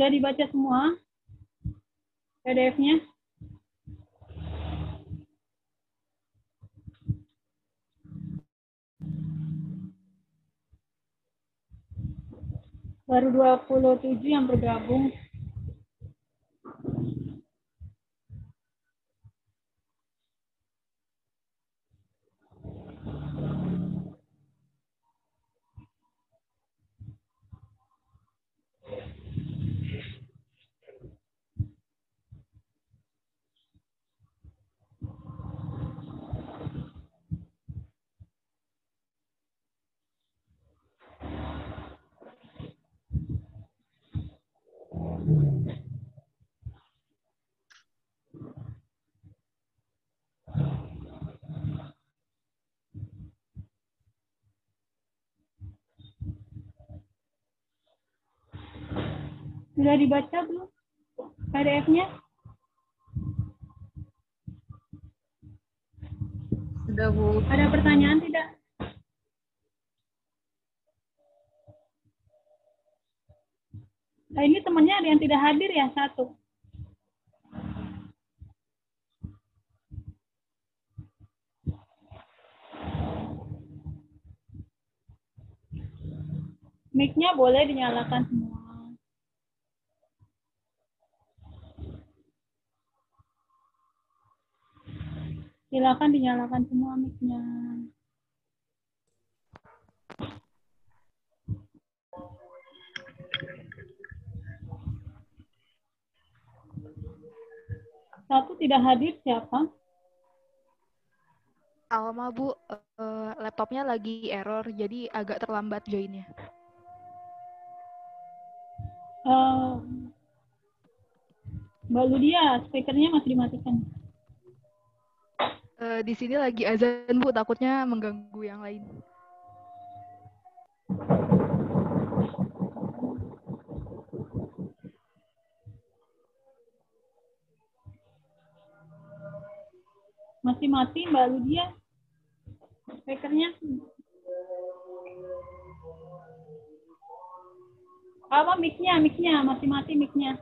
Sudah dibaca semua PDF-nya? Baru 27 yang bergabung. Sudah dibaca belum PDF-nya? Sudah, Bu. Ada pertanyaan tidak? Nah, ini temannya ada yang tidak hadir ya, satu. Mic-nya boleh dinyalakan semua. Silakan dinyalakan semua mic-nya. Satu tidak hadir siapa? Alma, Bu. Laptopnya lagi error, jadi agak terlambat joinnya. Mbak Ludia, speakernya masih dimatikan. Di sini lagi azan, Bu. Takutnya mengganggu yang lain. Masih mati Mbak Ludia, speakernya. Apa mic-nya masih mati mic-nya.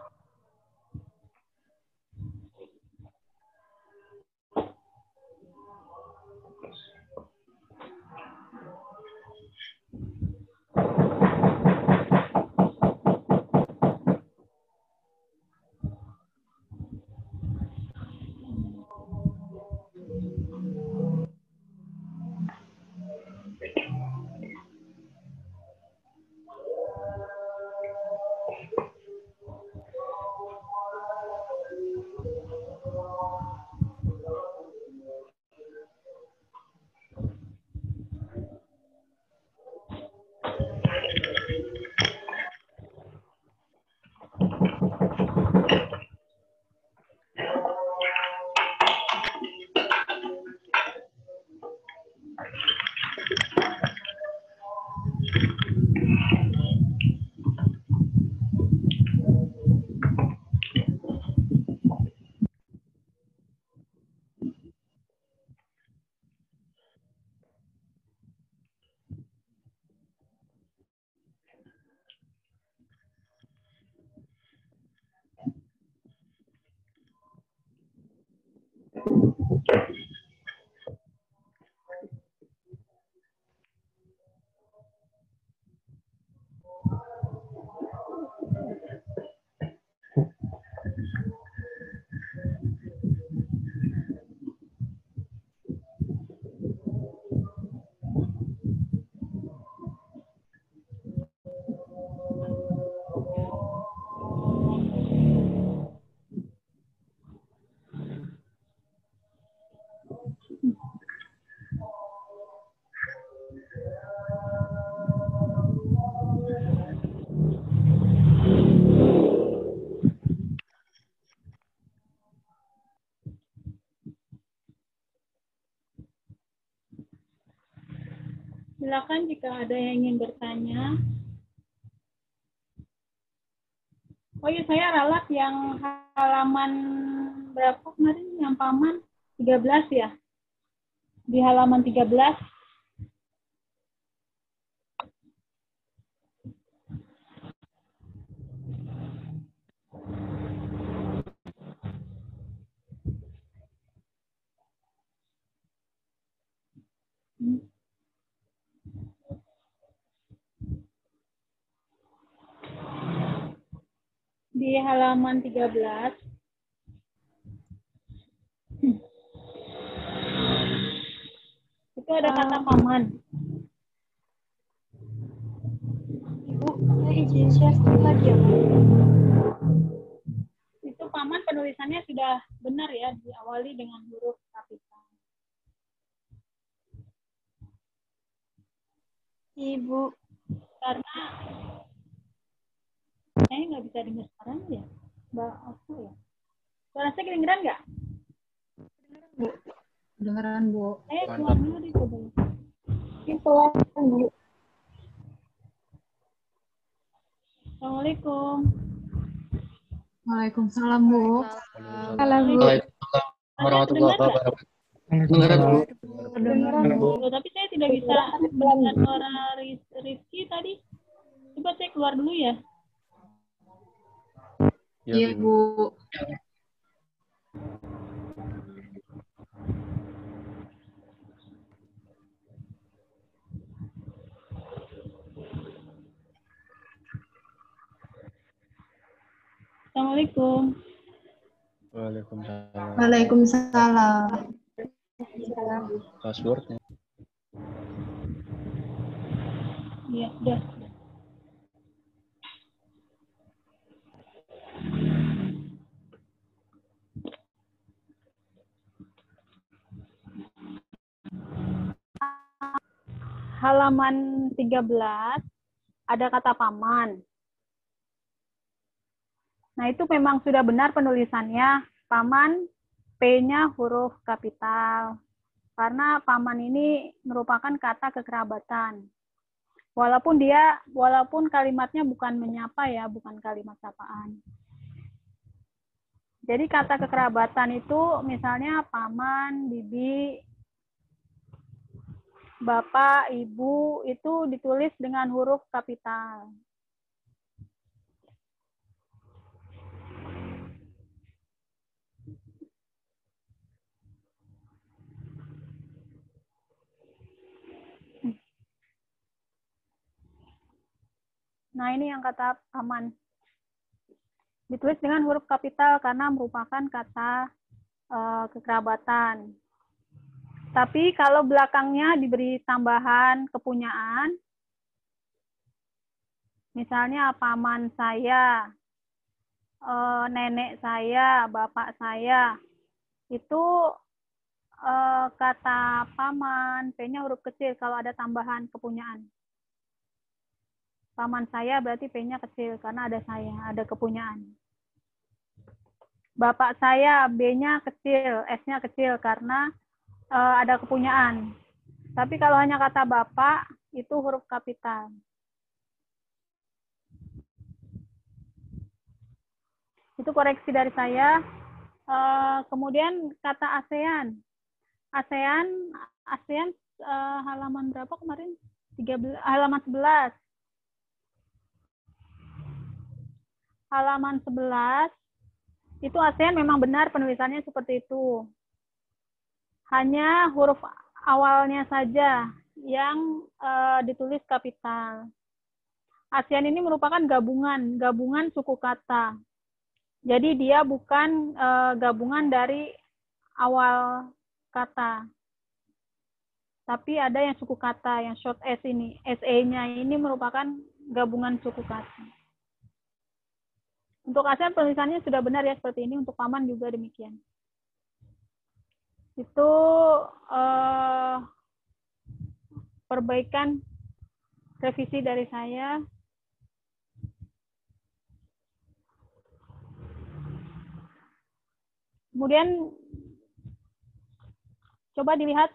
Silakan jika ada yang ingin bertanya. Oh iya, saya ralat yang halaman berapa kemarin? Yang paman 13 ya? Di halaman 13. di halaman 13. Itu ada kata paman. Ibu, saya izin share screen lagi ya. Itu paman penulisannya sudah benar ya, diawali dengan huruf kapital. Ibu. Karena saya nggak bisa dengar sekarang ya. Mbak aku ya. Suara saya kedengeran nggak? Bu. Kedengeran, Bu. Saya keluar dulu di coba. Itu Bu. Assalamualaikum. Waalaikumsalam, Bu. Salam, Bu. Waalaikumsalam warahmatullahi wabarakatuh. Kedengeran, Bu? Kedengeran, Bu. Loh, tapi saya tidak bisa mendengar suara Rizky tadi. Coba saya keluar dulu ya. Iya, Bu. Assalamualaikum. Waalaikumsalam. Waalaikumsalam. Passwordnya. Iya, sudah. Halaman 13 ada kata paman. Nah, itu memang sudah benar penulisannya. Paman, P-nya huruf kapital. Karena paman ini merupakan kata kekerabatan. Walaupun kalimatnya bukan menyapa ya, bukan kalimat sapaan. Jadi kata kekerabatan itu misalnya paman, bibi, bapak, ibu, itu ditulis dengan huruf kapital. Nah, ini yang kata paman. Ditulis dengan huruf kapital karena merupakan kata kekerabatan. Tapi kalau belakangnya diberi tambahan kepunyaan, misalnya paman saya, nenek saya, bapak saya, itu kata paman, P-nya huruf kecil kalau ada tambahan kepunyaan. Paman saya berarti P-nya kecil karena ada saya, ada kepunyaan. Bapak saya B-nya kecil, S-nya kecil karena ada kepunyaan. Tapi kalau hanya kata bapak, itu huruf kapital. Itu koreksi dari saya. Kemudian kata ASEAN. ASEAN halaman berapa kemarin? 13, halaman 11. Halaman 11 itu ASEAN memang benar penulisannya seperti itu. Hanya huruf awalnya saja yang ditulis kapital. ASEAN ini merupakan gabungan suku kata. Jadi dia bukan gabungan dari awal kata. Tapi ada yang suku kata, yang short S ini, SE-nya ini merupakan gabungan suku kata. Untuk ASEAN penulisannya sudah benar ya seperti ini, untuk paman juga demikian. Itu perbaikan revisi dari saya. Kemudian coba dilihat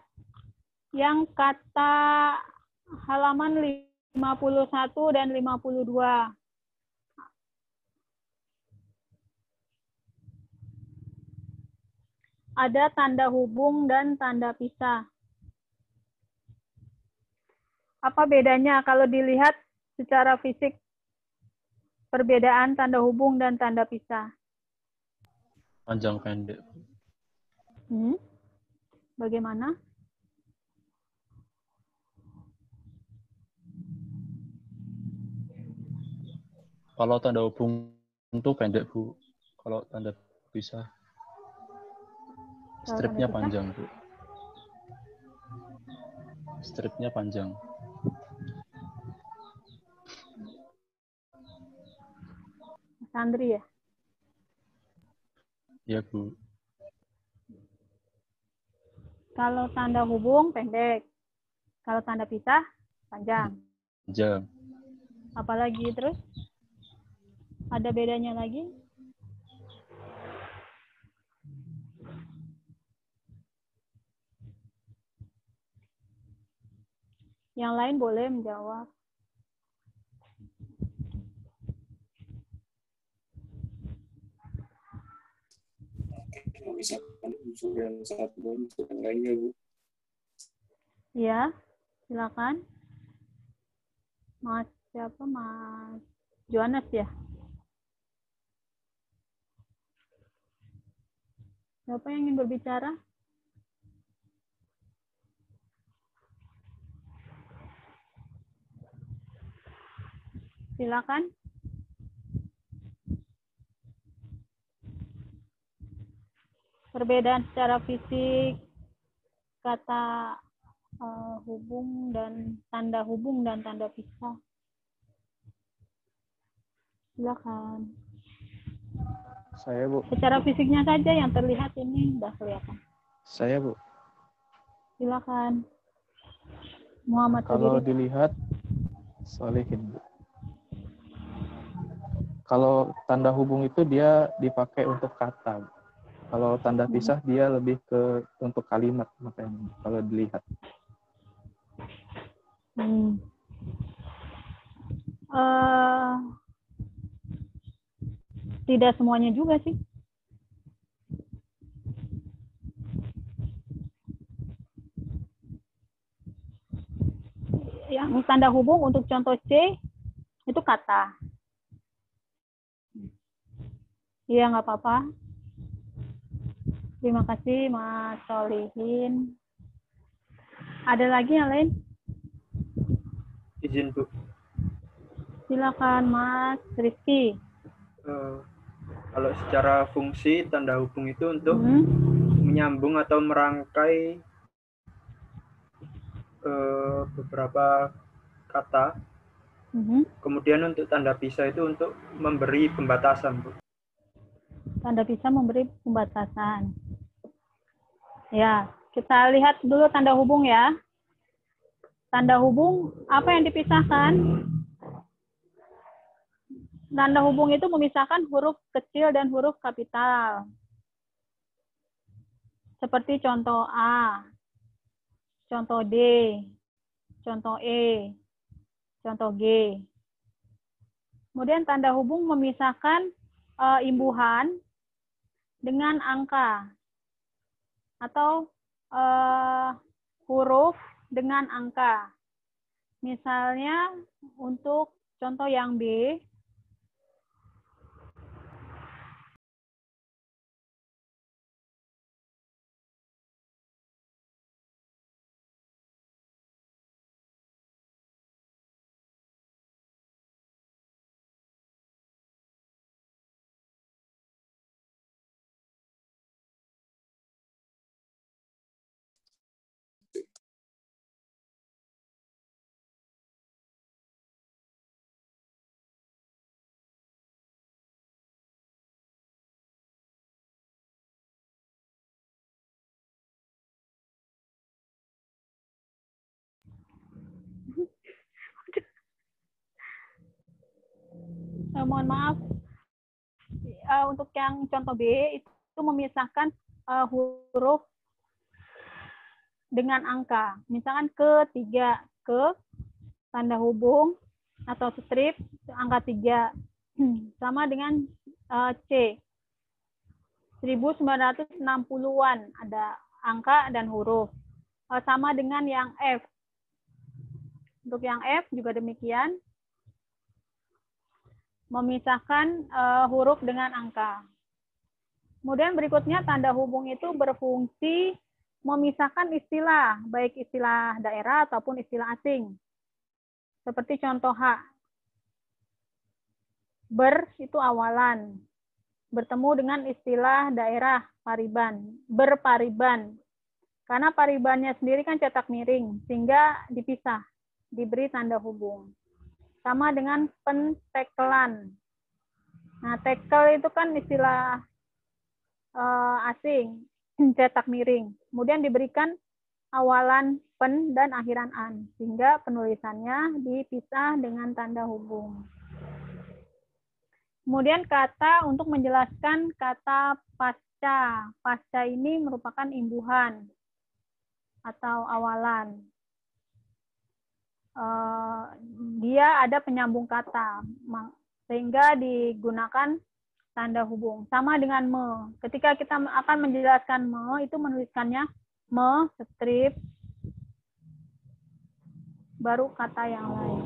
yang kata halaman 51 dan 52. Ada tanda hubung dan tanda pisah. Apa bedanya kalau dilihat secara fisik, perbedaan tanda hubung dan tanda pisah? Panjang pendek. Bagaimana? Kalau tanda hubung Tentu pendek, Bu. Kalau tanda pisah, Kalau stripnya tanda pisah? panjang, Bu. Stripnya panjang. Mas Andri ya? Iya, Bu. Kalau tanda hubung pendek. Kalau tanda pisah panjang. Panjang. Apalagi terus? Ada bedanya lagi? Yang lain boleh menjawab. Misalkan unsur yang satu dan unsur yang lainnya, Bu. Ya, silakan. Mas siapa? Mas Johannes ya? Siapa yang ingin berbicara? Silakan. Perbedaan secara fisik kata hubung dan tanda pisah. Silakan. Saya, Bu. Secara fisiknya saja yang terlihat ini sudah kelihatan. Saya, Bu. Silakan. Muhammad Kalau Sabirin. dilihat, Solihin, Bu. Kalau tanda hubung itu dia dipakai untuk kata, Bu. Kalau tanda pisah dia lebih ke untuk kalimat, makanya kalau dilihat. Tidak semuanya juga sih. Yang tanda hubung untuk contoh C itu kata. Iya, nggak apa-apa. Terima kasih, Mas Solihin. Ada lagi yang lain? Izin, Bu. Silakan, Mas Rizky. Kalau secara fungsi, tanda hubung itu untuk menyambung atau merangkai beberapa kata. Kemudian untuk tanda pisah itu untuk memberi pembatasan, Bu. Tanda pisah memberi pembatasan. Ya, kita lihat dulu tanda hubung ya. Tanda hubung, apa yang dipisahkan? Tanda hubung itu memisahkan huruf kecil dan huruf kapital. Seperti contoh A, contoh D, contoh E, contoh G. Kemudian tanda hubung memisahkan imbuhan dengan angka atau huruf dengan angka. Misalnya untuk contoh yang B, mohon maaf, untuk yang contoh B itu memisahkan huruf dengan angka. Misalkan ke-3, ke tanda hubung atau strip angka 3 sama dengan C 1960-an ada angka dan huruf, sama dengan yang F. Untuk yang F juga demikian, memisahkan huruf dengan angka. Kemudian berikutnya tanda hubung itu berfungsi memisahkan istilah, baik istilah daerah ataupun istilah asing. Seperti contoh H. Ber itu awalan. Bertemu dengan istilah daerah Pariban. Berpariban. Karena paribannya sendiri kan cetak miring, sehingga dipisah, diberi tanda hubung. Sama dengan pentekelan. Nah, tekel itu kan istilah asing, cetak miring. Kemudian diberikan awalan pen dan akhiran an, sehingga penulisannya dipisah dengan tanda hubung. Kemudian kata untuk menjelaskan kata pasca. Pasca ini merupakan imbuhan atau awalan. Dia ada penyambung kata, sehingga digunakan tanda hubung. Sama dengan me. Ketika kita akan menjelaskan me, itu menuliskannya me, strip, baru kata yang lain.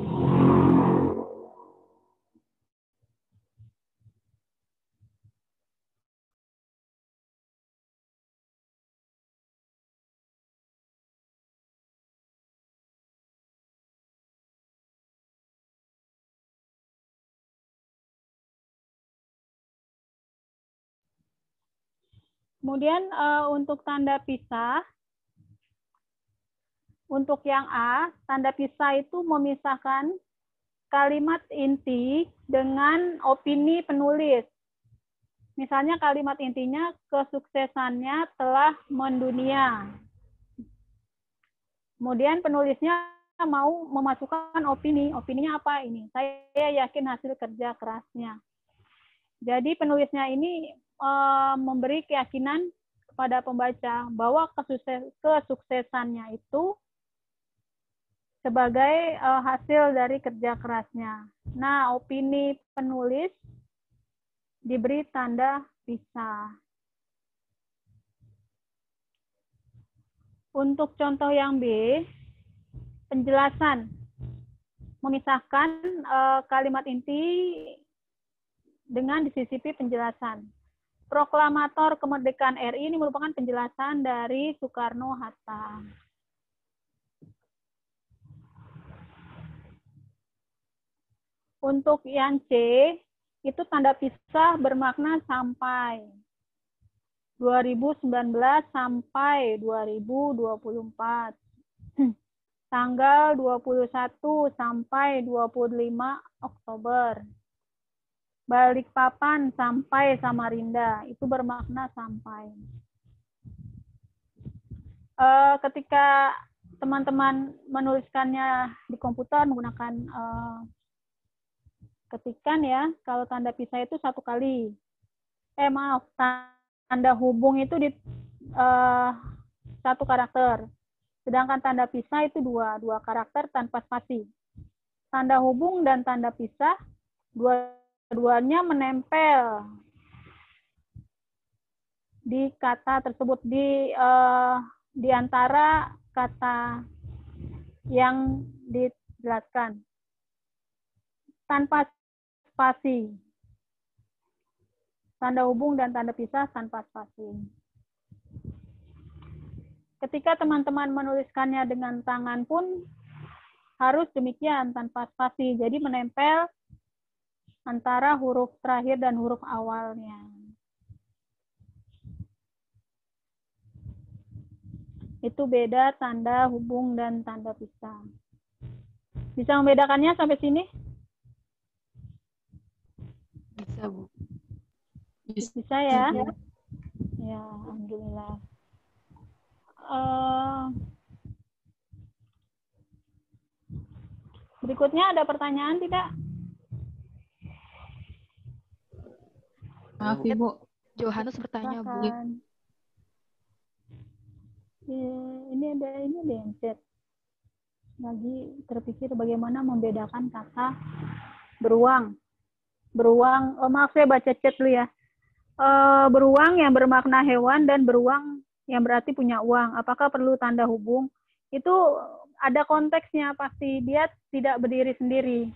Kemudian untuk tanda pisah, untuk yang A, tanda pisah itu memisahkan kalimat inti dengan opini penulis. Misalnya kalimat intinya kesuksesannya telah mendunia. Kemudian penulisnya mau memasukkan opini. Opininya apa ini? Saya yakin hasil kerja kerasnya. Jadi penulisnya ini memberi keyakinan kepada pembaca bahwa kesuksesannya itu sebagai hasil dari kerja kerasnya. Nah, opini penulis diberi tanda pisah. Untuk contoh yang B, penjelasan. Memisahkan kalimat inti dengan disisipi penjelasan. Proklamator Kemerdekaan RI ini merupakan penjelasan dari Soekarno-Hatta. Untuk yang C, itu tanda pisah bermakna sampai. 2019 sampai 2024. Tanggal 21 sampai 25 Oktober. Balikpapan sampai Samarinda, itu bermakna sampai. Ketika teman-teman menuliskannya di komputer menggunakan ketikan ya, kalau tanda pisah itu satu kali. Tanda hubung itu di satu karakter. Sedangkan tanda pisah itu dua karakter tanpa spasi. Tanda hubung dan tanda pisah dua-duanya menempel di kata tersebut, di antara kata yang dijelaskan tanpa spasi. Tanda hubung dan tanda pisah tanpa spasi. Ketika teman-teman menuliskannya dengan tangan pun harus demikian, tanpa spasi. Jadi menempel antara huruf terakhir dan huruf awalnya. Itu beda tanda hubung dan tanda pisah. Bisa membedakannya sampai sini? Bisa, Bu. Bisa ya? Ya, alhamdulillah. Berikutnya ada pertanyaan tidak? Maaf, Ibu. Johannes bertanya, Bu. Ini ada yang chat. Lagi terpikir bagaimana membedakan kata beruang. Beruang, maaf saya baca chat dulu ya. Beruang yang bermakna hewan dan beruang yang berarti punya uang. Apakah perlu tanda hubung? Itu ada konteksnya, pasti dia tidak berdiri sendiri.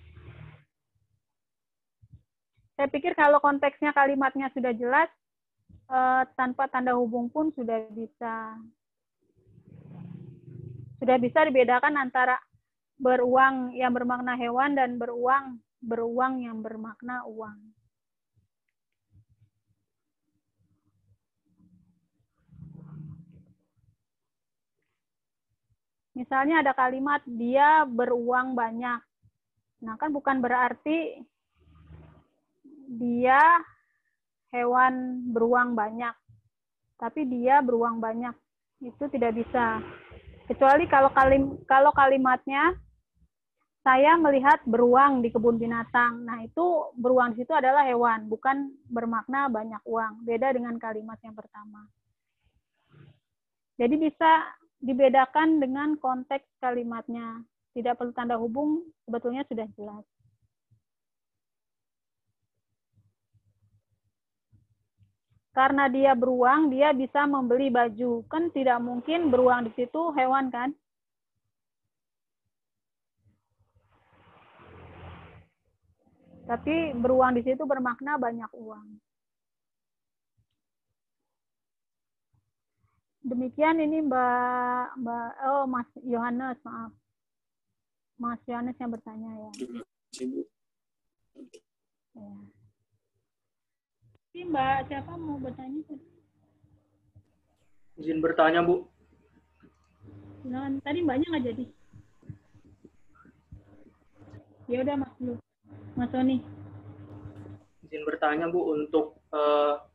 Saya pikir kalau konteksnya kalimatnya sudah jelas, tanpa tanda hubung pun sudah bisa dibedakan antara beruang yang bermakna hewan dan beruang beruang yang bermakna uang. Misalnya ada kalimat dia beruang banyak. Nah, kan bukan berarti dia hewan beruang banyak, tapi dia beruang banyak. Itu tidak bisa. Kecuali kalau kalimatnya saya melihat beruang di kebun binatang. Nah, itu beruang di situ adalah hewan, bukan bermakna banyak uang. Beda dengan kalimat yang pertama. Jadi bisa dibedakan dengan konteks kalimatnya. Tidak perlu tanda hubung, sebetulnya sudah jelas. Karena dia beruang, dia bisa membeli baju. Kan tidak mungkin beruang di situ hewan, kan? Tapi beruang di situ bermakna banyak uang. Demikian ini Mas Yohanes, maaf. Mas Yohanes yang bertanya ya. Ya. Ini Mbak siapa mau bertanya? Izin bertanya, Bu. Nah, tadi Mbaknya nggak jadi. Ya udah Mas dulu. Mas Tony. Izin bertanya, Bu, untuk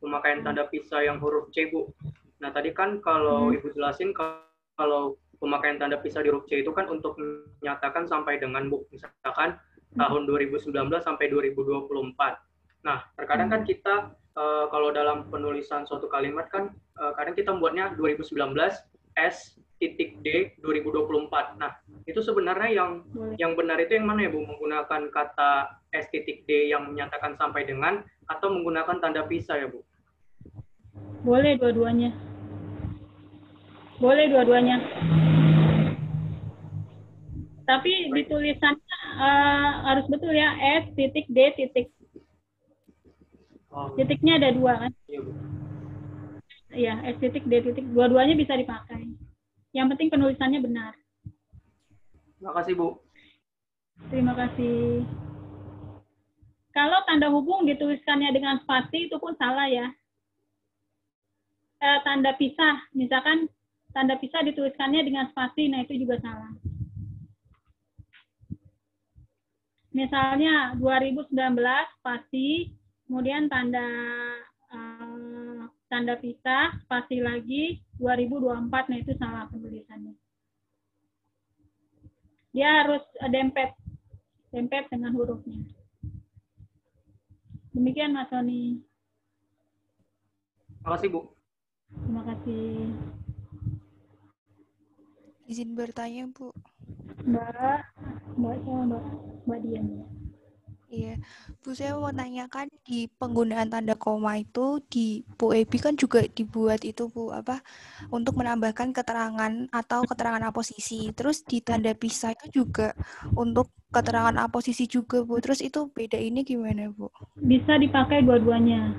pemakaian tanda pisah yang huruf C, Bu. Nah, tadi kan kalau Ibu jelasin kalau pemakaian tanda pisah di huruf C itu kan untuk menyatakan sampai dengan, Bu. Misalkan tahun 2019 sampai 2024. Nah, terkadang kan kita kalau dalam penulisan suatu kalimat kan kadang kita membuatnya 2019 S.D 2024. Nah, itu sebenarnya yang benar itu yang mana ya, Bu? Menggunakan kata S.D yang menyatakan sampai dengan atau menggunakan tanda pisah ya, Bu? Boleh dua-duanya. Boleh dua-duanya. Tapi di tulisannya harus betul ya, S.D. Titiknya ada dua kan? Iya, Bu. Iya, S.D. Dua-duanya bisa dipakai. Yang penting penulisannya benar. Terima kasih, Bu. Terima kasih. Kalau tanda hubung dituliskannya dengan spasi itu pun salah ya. Tanda pisah, misalkan tanda pisah dituliskannya dengan spasi, nah itu juga salah. Misalnya 2019 spasi, kemudian tanda pisah, spasi lagi 2024, nah itu salah penulisannya. Dia harus dempet dengan hurufnya. Demikian Mas Sony. Terima kasih, Bu. Terima kasih. Izin bertanya, Bu. Mbak Dian. Iya, Bu, saya mau tanyakan di penggunaan tanda koma itu di Bu Ebi kan juga dibuat itu, Bu, apa untuk menambahkan keterangan atau keterangan aposisi. Terus di tanda pisah itu juga untuk keterangan aposisi juga, Bu. Terus itu beda ini gimana, Bu? Bisa dipakai dua-duanya.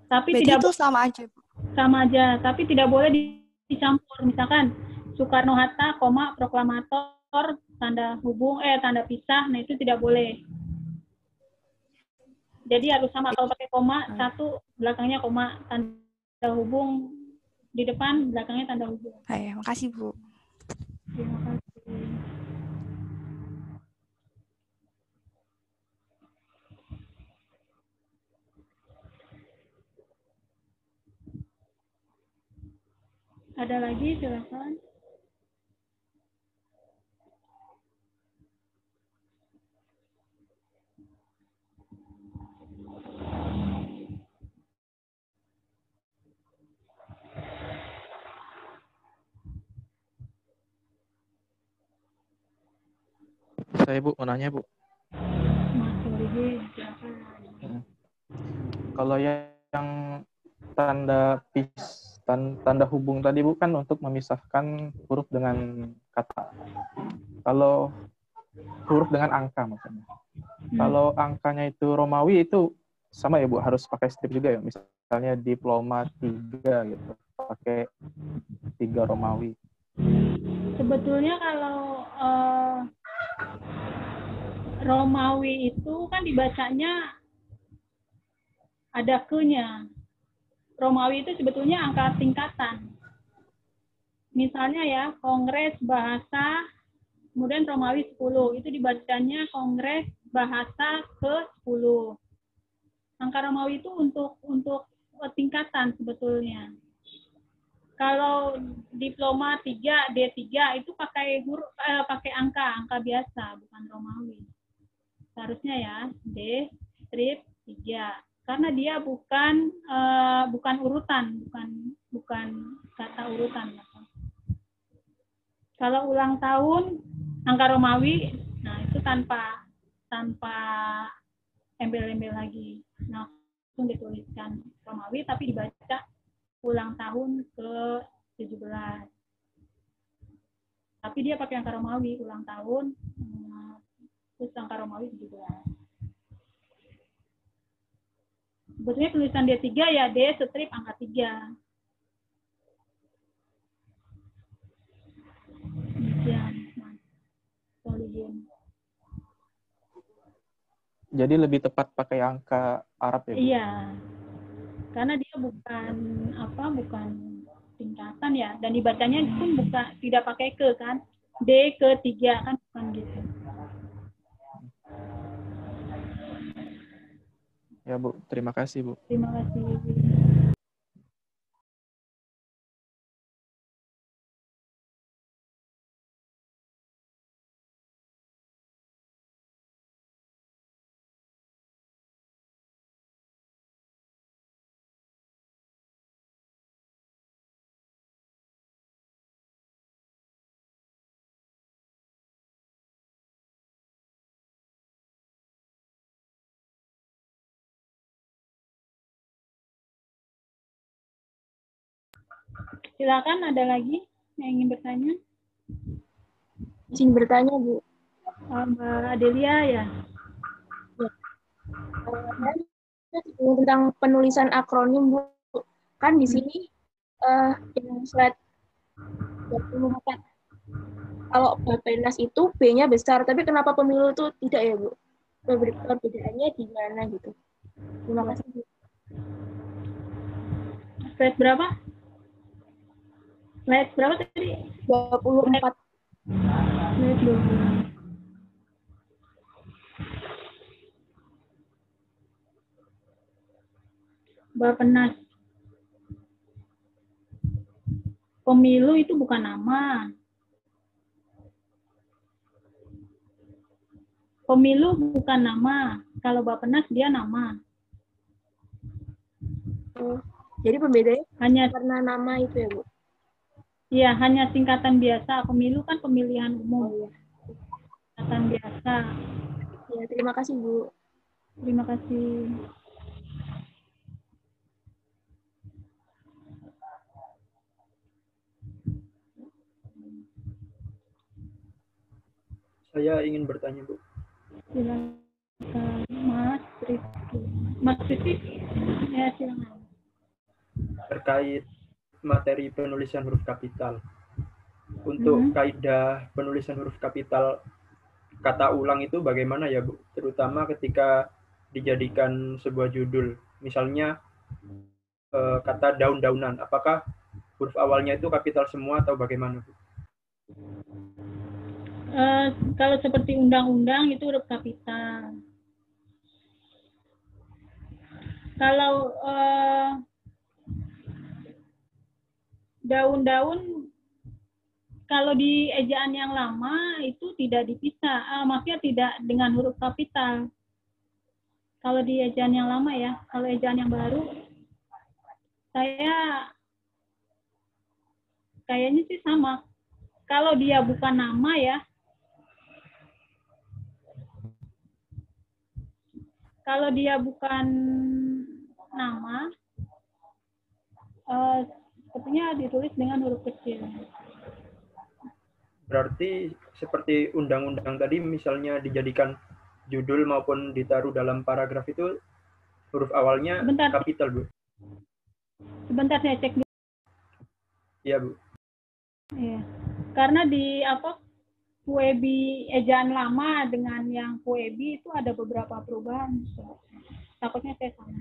Tapi Berarti tidak itu sama aja, Bu. Sama aja, tapi tidak boleh dicampur. Misalkan Soekarno-Hatta, koma, proklamator, tanda hubung, tanda pisah, nah itu tidak boleh. Jadi harus sama. Kalau pakai koma, satu belakangnya koma, tanda hubung di depan, belakangnya tanda hubung. Ya, makasih, Bu. Terima kasih. Ada lagi, silakan. Saya, Bu, mau nanya, Bu. Mas Solihin, silakan. Kalau yang tanda hubung tadi, Bu, kan untuk memisahkan huruf dengan kata. Kalau huruf dengan angka maksudnya. Kalau angkanya itu Romawi itu sama ya, Bu, harus pakai strip juga ya. Misalnya diploma 3 gitu, pakai 3 Romawi. Sebetulnya kalau Romawi itu kan dibacanya ada ke-nya. Romawi itu sebetulnya angka tingkatan. Misalnya ya, Kongres Bahasa, kemudian Romawi 10, itu dibacanya Kongres Bahasa ke-10. Angka Romawi itu untuk tingkatan sebetulnya. Kalau diploma 3, D3 itu pakai pakai angka biasa, bukan Romawi. Seharusnya ya, D strip 3. Karena dia bukan urutan, bukan kata urutan. Kalau ulang tahun angka Romawi, nah itu tanpa embel-embel lagi. Nah, langsung dituliskan Romawi tapi dibaca ulang tahun ke-17. Tapi dia pakai angka Romawi ulang tahun, terus angka Romawi 17. Sebetulnya tulisan D3 ya D strip angka 3. Demikian. Jadi lebih tepat pakai angka Arab ya, Bu? Iya. Karena dia bukan tingkatan ya, dan dibacanya pun tidak pakai ke kan, D ke-3 kan, bukan gitu. Ya Bu, terima kasih Bu. Terima kasih. Silakan, ada lagi yang ingin bertanya? Izin bertanya, Bu. Mbak Adelia ya. Tentang penulisan akronim, Bu. Kan di sini yang slide 24. Kalau Bappenas itu B-nya besar, tapi kenapa pemilu itu tidak ya, Bu? Perbedaannya di mana gitu? Terima kasih, Bu. Slide berapa? Slide berapa tadi? 24. Slide 24. Bappenas. Pemilu itu bukan nama. Pemilu bukan nama. Kalau Bappenas dia nama. Jadi pembedanya Hanya karena nama itu ya, Bu? Iya, hanya singkatan biasa. Pemilu kan pemilihan umum. Singkatan biasa. Ya, terima kasih, Bu. Terima kasih. Saya ingin bertanya, Bu. Silakan, Mas Rizky. Mas Rizky, ya silakan. Terkait materi penulisan huruf kapital. Untuk kaidah penulisan huruf kapital kata ulang itu bagaimana ya, Bu? Terutama ketika dijadikan sebuah judul. Misalnya kata daun-daunan. Apakah huruf awalnya itu kapital semua atau bagaimana, Bu? Kalau seperti undang-undang itu huruf kapital. Kalau daun-daun, kalau di ejaan yang lama itu tidak dipisah, maksudnya tidak dengan huruf kapital. Kalau di ejaan yang lama ya, kalau ejaan yang baru, saya kayaknya sih sama. Kalau dia bukan nama ya, kalau dia bukan nama, sepertinya ditulis dengan huruf kecil. Berarti seperti undang-undang tadi, misalnya dijadikan judul maupun ditaruh dalam paragraf itu huruf awalnya kapital, Bu. Sebentar saya cek dulu. Iya, Bu. Iya. Karena di Puebi ejaan lama dengan yang Puebi itu ada beberapa perubahan. Takutnya saya sama.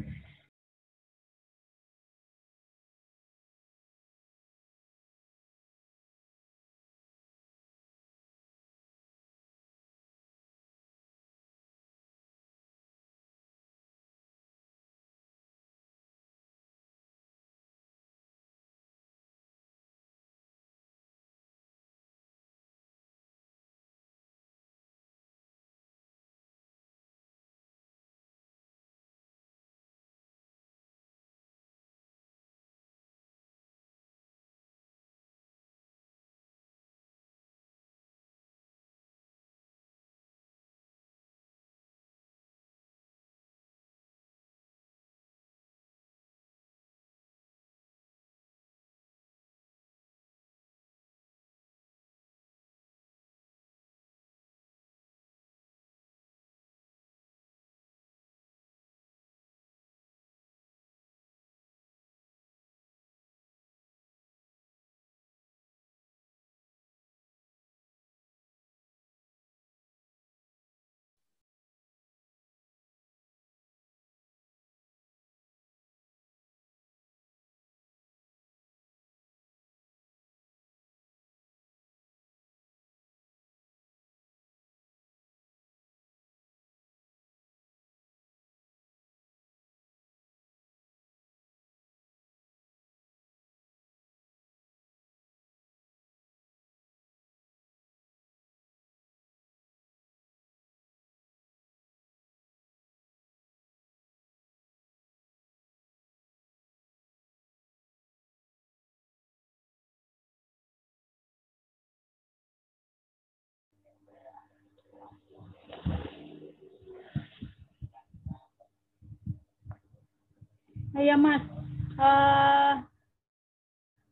Ya Mas,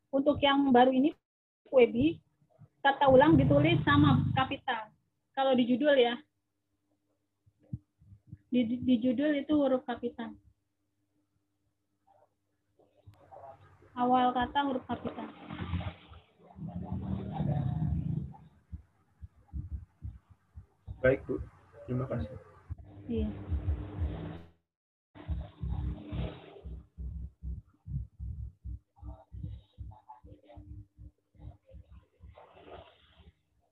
untuk yang baru ini Puebi, kata ulang ditulis sama kapital. Kalau di judul ya, di judul itu huruf kapital. Awal kata huruf kapital. Baik, Bu. Terima kasih. Iya.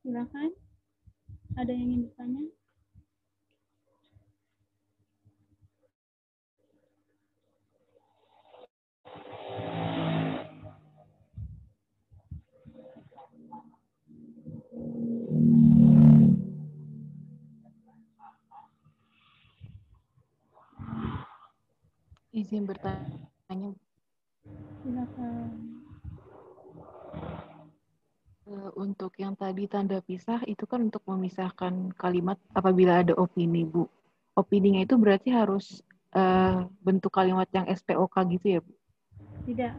Silakan. Ada yang ingin bertanya? Izin bertanya. Silakan. Untuk yang tadi tanda pisah itu kan untuk memisahkan kalimat apabila ada opini, Bu. Opininya itu berarti harus bentuk kalimat yang SPOK gitu ya, Bu? Tidak.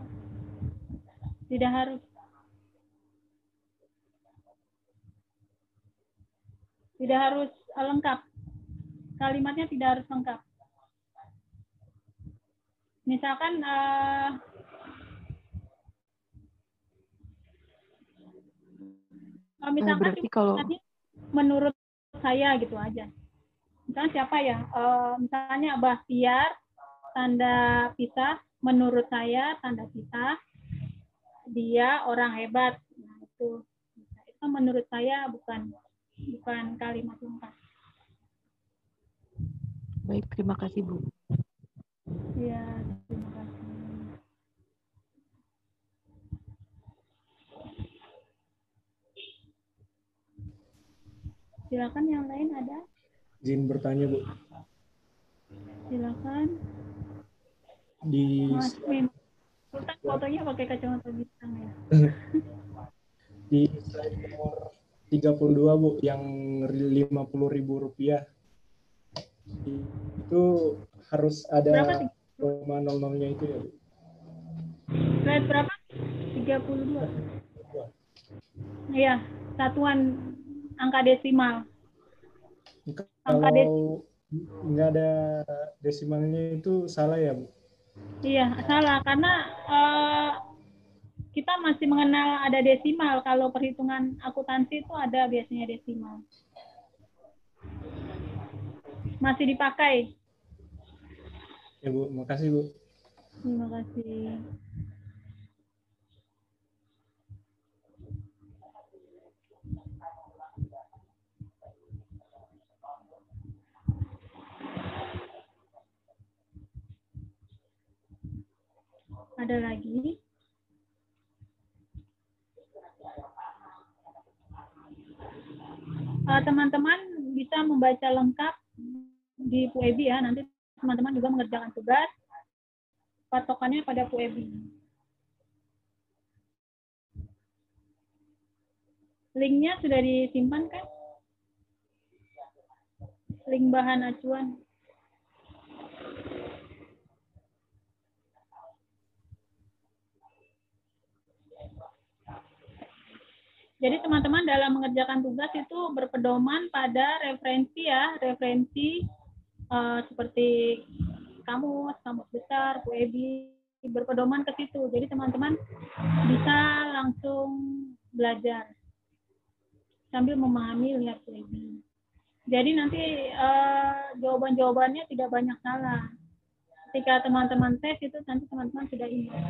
Tidak harus. Tidak harus lengkap. Kalimatnya tidak harus lengkap. Misalkan misalkan berarti kalau menurut saya gitu aja. Misalnya siapa ya? Misalnya Bahtiar, tanda pisah. Menurut saya, tanda pisah. Dia orang hebat. Nah, itu menurut saya bukan kalimat lengkap. Baik, terima kasih, Bu. Iya, terima kasih. Silakan yang lain ada? Izin bertanya, Bu. Silakan. Di Mas Wim. Sultan fotonya pakai kacamata bintang ya. Di slide nomor 32, Bu, yang Rp50.000. Itu harus ada koma 00-nya itu ya, Bu? Slide berapa? 32. Iya, satuan angka desimal. Kalau nggak ada desimalnya itu salah ya, Bu? Iya, salah karena kita masih mengenal ada desimal. Kalau perhitungan akuntansi itu ada biasanya desimal. Masih dipakai. Ya Bu, makasih Bu. Terima kasih. Ada lagi? Teman-teman bisa membaca lengkap di PUEBI ya. Nanti teman-teman juga mengerjakan tugas. Patokannya pada PUEBI. Linknya sudah disimpan kan? Link bahan acuan. Jadi teman-teman dalam mengerjakan tugas itu berpedoman pada referensi ya, referensi seperti kamus besar, PUEBI, berpedoman ke situ. Jadi teman-teman bisa langsung belajar sambil memahami lihat PUEBI. Jadi nanti jawaban-jawabannya tidak banyak salah. Ketika teman-teman tes itu nanti teman-teman sudah ingat.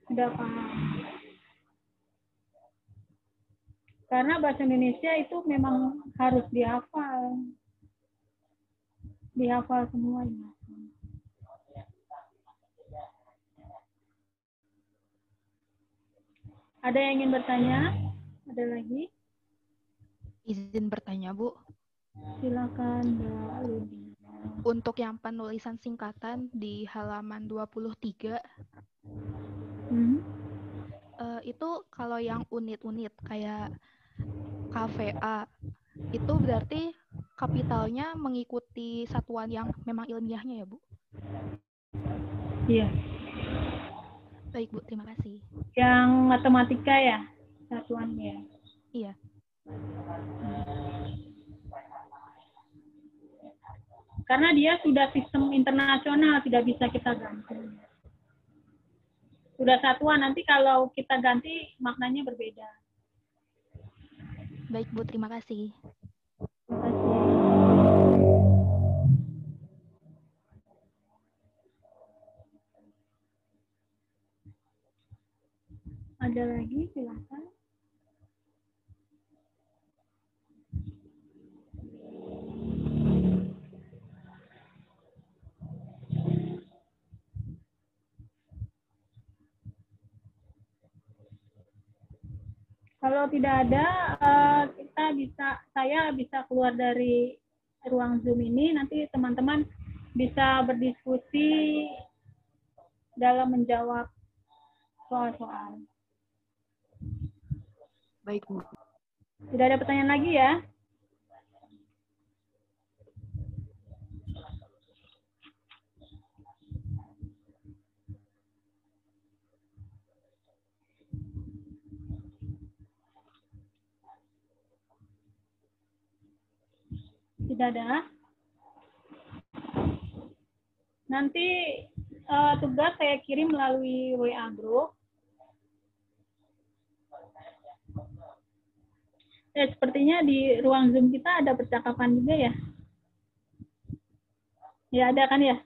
Sudah paham. Karena bahasa Indonesia itu memang harus dihafal. Dihafal semuanya. Ada yang ingin bertanya? Ada lagi? Izin bertanya, Bu. Silakan, Mbak Ludi. Untuk yang penulisan singkatan di halaman 23, itu kalau yang unit-unit kayak KVA, itu berarti kapitalnya mengikuti satuan yang memang ilmiahnya ya, Bu? Iya. Baik, Bu. Terima kasih. Yang matematika ya, satuannya. Iya. Karena dia sudah sistem internasional, tidak bisa kita ganti. Sudah satuan, nanti kalau kita ganti maknanya berbeda. Baik, Bu. Terima kasih. Terima kasih. Ada lagi, silakan. Kalau tidak ada, saya bisa keluar dari ruang Zoom ini. Nanti teman-teman bisa berdiskusi dalam menjawab soal-soal. Baik, Bu. Tidak ada pertanyaan lagi ya? Tidak ada. Nanti tugas saya kirim melalui WA Group. Sepertinya di ruang Zoom kita ada percakapan juga ya? Ya, ada kan ya?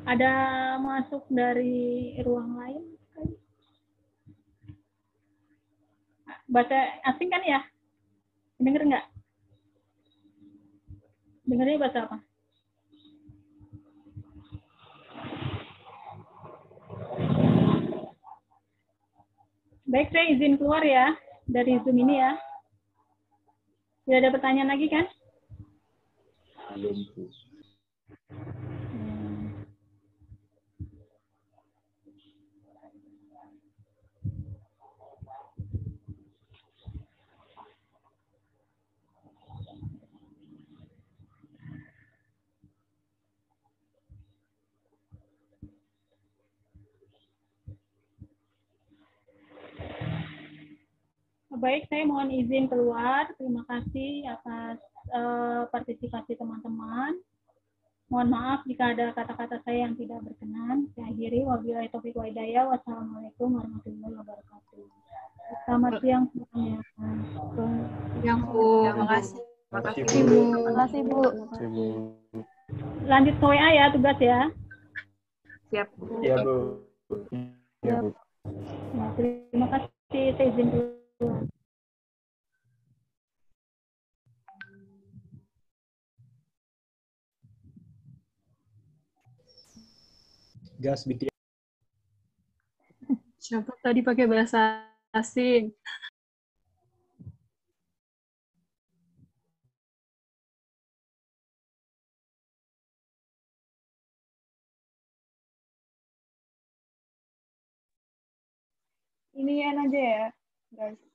Ada masuk dari ruang lain? Bahasa asing kan ya? Dengar nggak? Dengarnya bahasa apa? Baik, saya izin keluar ya dari Zoom ini ya. Tidak ada pertanyaan lagi kan? Baik, saya mohon izin keluar. Terima kasih atas partisipasi teman-teman. Mohon maaf jika ada kata-kata saya yang tidak berkenan. Saya akhiri. Wabillahi taufiq wa hidayah. Wassalamualaikum warahmatullahi wabarakatuh. Selamat siang semuanya. Yang Bu. Terima kasih. Terima kasih, Bu. Terima kasih, Bu. Bu. Lanjut ke WA ya tugas ya. Siap. Iya, Bu. Iya, Bu. Nah, terima kasih. Saya izin dulu. Gas BTS. Siapa tadi pakai bahasa asing? Ini aja ya, guys.